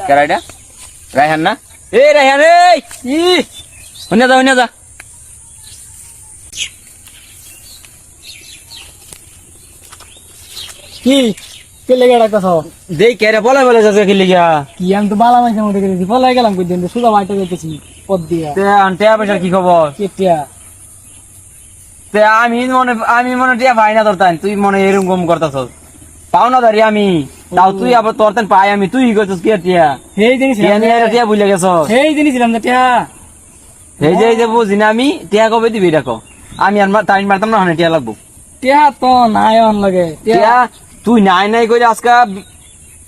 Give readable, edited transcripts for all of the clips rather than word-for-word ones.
কেরাইটা রায়হান না এ রায়হান এই ই হইনা যা কি কে লেগে ডাকতেছ? দেই কেরে বলে যাচ্ছে কি লিগা কি আমি তো বালা মাইসের মধ্যে গেছি, পলাই গেলাম কই দিন সুদা বাইটা যেতেছি পদ দিয়া। তে আনতে পয়সা কি খবর? কেটিয়া তে আমি মনে টিয়া পাই না তোর তাই তুই মনে এরকম করতেছস পাও না ধরি আমি তাও তুই আবার তোর তাই পাই আমি তুই করছিস কে টিয়া সেই জিনিস টিয়া বুঝলে গেছস সেই জিনিস ছিলাম না টিয়া। এই যে বুঝি না আমি টিয়া কবে দিবি দেখো আমি আর টাইম মারতাম না হনে টিয়া লাগবো টিয়া তো নাই অন লাগে টিয়া তুই নাই করে আজকে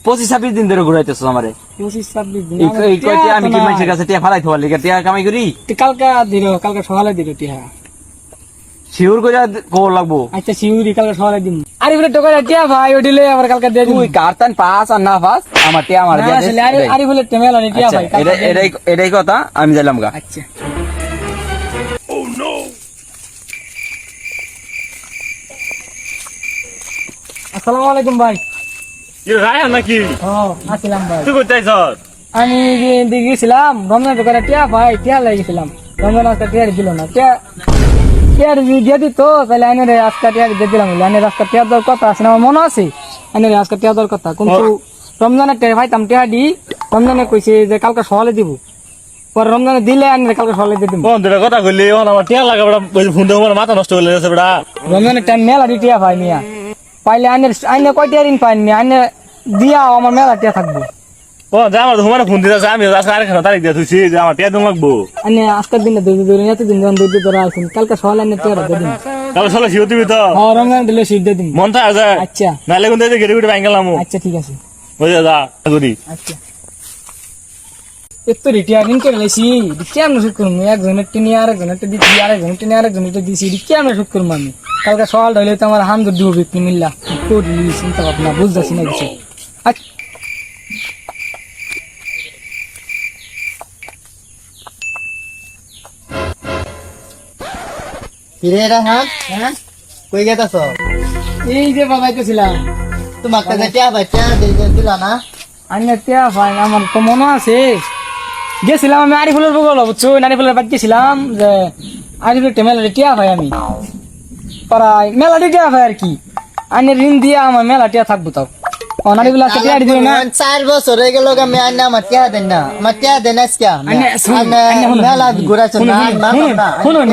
25-26 দিন ধরে ঘুরাইতেছস আমারে 25-26 দিন এই কইতে আমি কি মানুষের কাছে টিয়া ফালাই থোয়ার লিগা টিয়া কামাই করি কালকে সকালে দিল টিয়া। শিওর করে কল লাগবো আচ্ছা শিউরি কালকে সকালে দিন। আরে বলে টোকা টিয়া ভাই ওডিলে আবার কালকে দিয়ে দিন। তুই কারতান পাস আর না পাস আমার টিয়া আমার দিয়ে দে আরে বলে টেমেলা টিয়া ভাই এটাই কথা আমি যাইলাম গা। আচ্ছা আসসালামু আলাইকুম ভাই। রায়হান নাকি আসসালাম ভাই। তুই কোথায় যাস? আমি গেছিলাম রমজান টোকা টিয়া ভাই টিয়া লাগিয়েছিলাম রমজান আজকে টিয়া দিল না টিয়া দিয়ে দিত তাহলে আইনের আজকে টিয়া দিয়ে দিলাম আইনের আজকে টিয়া দেওয়ার কথা আছে না আমার মনে আছে আইনের আজকে টিয়া দেওয়ার কথা কিন্তু রমজানের টিয়া ভাইতাম টিয়া দি রমজানে কইছে যে কালকে সকালে দিব পরে রমজানে দিলে আইনের কালকে সকালে দিয়ে দিব। দুটা কথা কইলি আমার টিয়া লাগা ফোন দিয়ে আমার মাথা নষ্ট করে গেছে বেড়া। রমজানের টাইম মেলা দি টিয়া ভাই মিয়া পাইলে আইনে কয় টিয়া দিন পাইনি আইনে দিয়া আমার মেলা টিয়া থাকবো। যে আমার তোমার ফোন দিতে আমি আজকে আরেকখানা তারিখ দিয়ে থুইছি যে আমার টিয়া দিন লাগবো। আইনে আজকের দিনে দৌড়ি দৌড়ি এতদিন যখন দৌড়ি ধরা আছেন কালকে সকালে আইনে টিয়া দিয়ে দিন। তাহলে চলো শিও দিবি তো রমজান দিলে শীত দিয়ে দিন। মন থাকে যায় আচ্ছা নাহলে কিন্তু গেড়ে গেড়ে ভাঙ গেলাম আচ্ছা ঠিক আছে বুঝে যা করি। আচ্ছা এত রিটিয়া দিন করে লাইছি কেমন শুট করবো একজনের টেনে আরেকজনের দিচ্ছি আরেকজনের টেনে আরেকজনের দিচ্ছি কেমন শুট করবো আমি কালকে সকাল হইলে তো আমার হামদ দিব বিক্রি মিল্লা করি চিন্তা ভাবনা বুঝতেছি না কিছু। কিরে রাহান হ্যাঁ কই গেতাছ? এই যে বাবাইতেছিলাম তোমার কাছে টিয়া ভাই টিয়া দিল না? আইনে টিয়া ভাই আমার তো মনে আছে গেছিলাম আমি আরিফুলের বগল বুঝছো আরিফুলের বাড়ি গেছিলাম যে আরিফুলের মেলাটি টিয়া ভাই আমি পাড়ায় মেলাটি টিয়া ভাই আর কি আইনে ঋণ দিয়ে আমার মেলা টিয়া থাকবো তাও অনারিগুলো আজকে টিয়া দিল না 4 বছর হয়ে গেল আমি আইনা আমার টিয়া দেন না আমার টিয়া দেন আজকে মেলা ঘুরাছ না শুনুন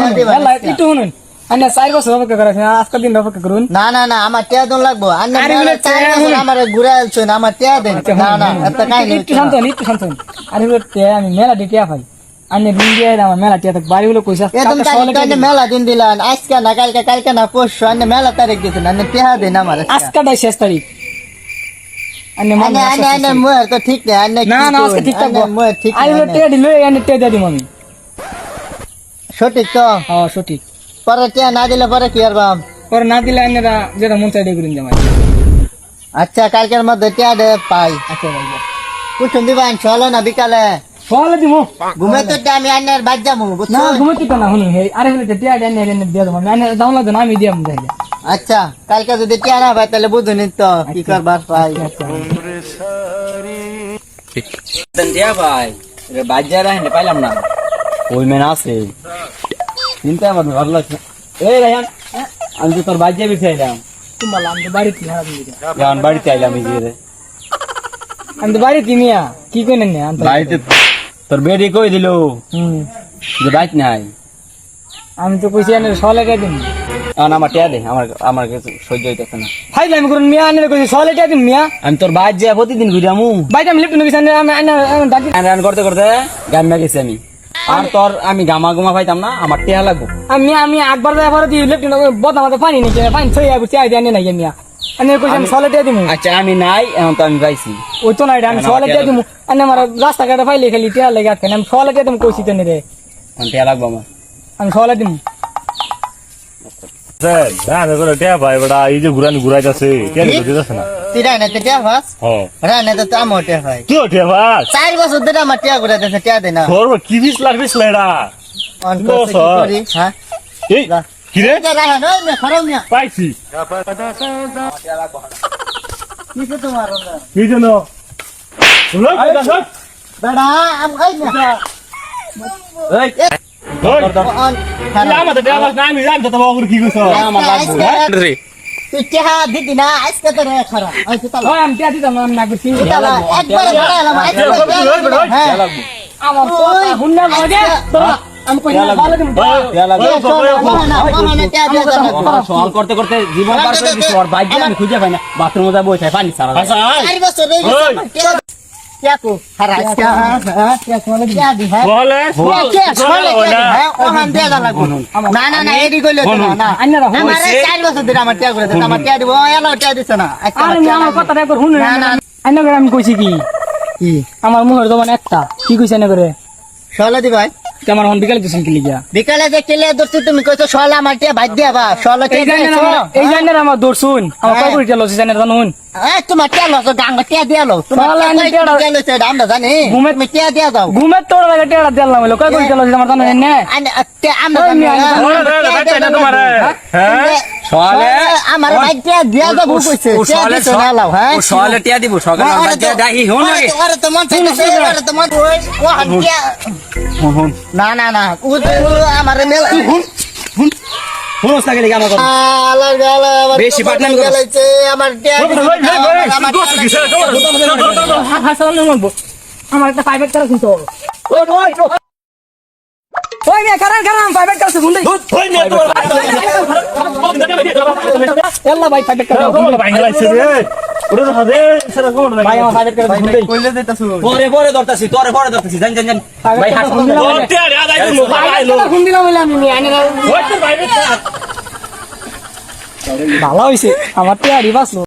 একটু শুনুন আইনে 4 বছর অপেক্ষা করেছেন আজকের দিন অপেক্ষা করুন। না না না আমার টিয়া দেন লাগবো আমার ঘুরাইছো না আমার টিয়া দেন না না এত কাহিনী একটু শান্ত আরিফুলের টিয়া আমি মেলা টিয়া ভাই আইনে ঋণ দিয়ে আমার মেলা টিয়া থাকবো বাড়িগুলো কইসা মেলা দিন দিলাম আজকে না কালকে না পরশু আন্নে মেলা তারিখ দিতেন আন্নে টিয়া দেন আমার আজকাটাই শেষ তারিখ তো ঠিক নেই না না আজকে ঠিক থাকবো ঠিক আরিফুলের টিয়া দিল আইনে টিয়া দিয়ে দিব আমি। সঠিক তো সঠিক পরে টিয়া না দিলে পরে কি করবাম? পরে না দিলে আইনেরা যেটা মন চাই দিয়ে জামাই। আচ্ছা কালকের মধ্যে টিয়া দে পাই আচ্ছা ভাই কুটুম দিবান চলো না বিকালে সকালে দিব ঘুমে তো আমি আন্নার বাদ যাবো না বুঝছো? ঘুমাইতে তো না শুনুন আরিফুলের টিয়া আইনে দিয়ে দেবো আমি আইনে দামলা দেন আমি দিয়ে যাই। আচ্ছা কালকে যদি টিয়া না পাই তাহলে বুঝুনি তো কি করবার পাই। টিয়া ভাই বাজার রাহেন পাইলাম না ওই মেন আছে চিন্তা আমার ভালো লাগছে এই রায়হান আমি তো তোর বাজ্যা বিছাইলাম তোমার আমি তো বাড়িতে যখন বাড়িতে আইলাম এই যে আমি তো বাড়িতে মিয়া কি কই নেন বাড়িতে তোর বেডি কই দিল যে বাইক নাই আমি তো কইছি আইনে সকালে টিয়া দিন এখন আমার টিয়া দে আমার কাছে সহ্য হইতেছে না ফাইল আমি করুন মিয়া আইনে কইছি সকালে টিয়া দিন মিয়া আমি তোর বাজ্যা প্রতিদিন ঘুরামু বাইরে আমি লিপ্ট গেছি আইনে ডাকি রান করতে করতে গাম্মা গেছি আমি আর তোর আমি গামা গুমা পাইতাম না আমার টিয়া লাগবো আমি একবার একবার দিয়ে লিপ্ট বদনা মাঝে পানি নেই পানি ছয় আগুছি আই দিয়ে নাই মিয়া আইনে কইছি আমি সকালে টিয়া দিমু। আচ্ছা আমি নাই এখন তো আমি পাইছি ওই তো নাই আমি সকালে টিয়া দিমু আইনে আমার রাস্তাঘাটে পাইলে খালি টিয়া লেগে আটকেন আমি সকালে টিয়া দিমু কইছি তো রে এখন টিয়া লাগবো আমার আমি সকালে দিমু। টিয়া ভাই বেড়া এই যে ঘুরাইতেছে টিয়া দিতেছে না তুই রায় না তো টিয়া ভাস হ্যাঁ রায় না তো আমার টিয়া ভাই কি টিয়া ভাই 4 বছর ধরে আমার টিয়া ঘুরাইতেছে টিয়া দেয় না তোর কি বিশ লাইডা হ্যাঁ এই কি রে রাহান ওই না খারাপ না পাইছি কিসে তোমার কি জন্য লোক কইতাছ বেড়া আম খাই না এই ওই অন তুই আমাদের দেওয়া না আমি জানি তো বাবুর কি কইছ আমার লাগবে রে তুই টিয়া দিদি না আজকে তো রে খারাপ আইছে তালা ওই আমি টিয়া দিতাম না, আমি না করছি তালা একবার ধরালাম আজকে হ্যাঁ আমার কথা হুন্না লাগে তোরা আমি কই না ভালো দিন সওয়াল করতে করতে জীবন পার করে দিছি ওর বাইক আমি খুঁজে পাই না বাথরুমে যা বসে পানি সারা আচ্ছা বলে আরে আমি আমার কথাটা একবার শুনে আইনা করে আমি কইছি কি আমার মুখের দোকান একটা কি কইছে না করে ভাই আমার হন বিকালে দিছেন কি লিগা বিকালে যে কেলে দোস্তি তুমি কইছো সলা আমার টিয়া ভাই দিয়া বা সলা এই জানেন আমার দৌড় শুন আমার কয় কোটি লসি জানেন জানুন তোমার টিয়া লস গাঙ্গা টিয়া দিয়া লো তোমার আমরা জানি ঘুমে টিয়া দিয়া দাও ঘুমে তোর লাগে টেড়া দিলাম হলো কয় কোটি লসি আমার জানেন না আমরা জানি তোমার হ্যাঁ সওয়ালে আমার ভাই টিয়া দিয়া দাও কইছে টিয়া দিছো না লাও হ্যাঁ ও সওয়ালে টিয়া দিব সকালে বাজে দাহি হন লাগে আরে তোমার চাইছে আরে তোমার ও টিয়া না না না ও আমার মেলা ফোনস লাগে লাগি আমার কথা আলা গালা আমার বেশি পাটনামি করো। গেলাইছে আমার টিয়া হাসাল না বলবো আমার একটা প্রাইভেট কার শুনতো ওই মে কারণ প্রাইভেট কার শুনতে আল্লাহ ভাই প্রাইভেট কার ভাই আমার প্রাইভেট কার শুনতে পরে ধরতাছি তোরে পরে ধরতাছি জান জান জান ভাই হাত ফোন দিলাম বলে আমি আইনা ভালো হইছে আমার টিয়া রিবাস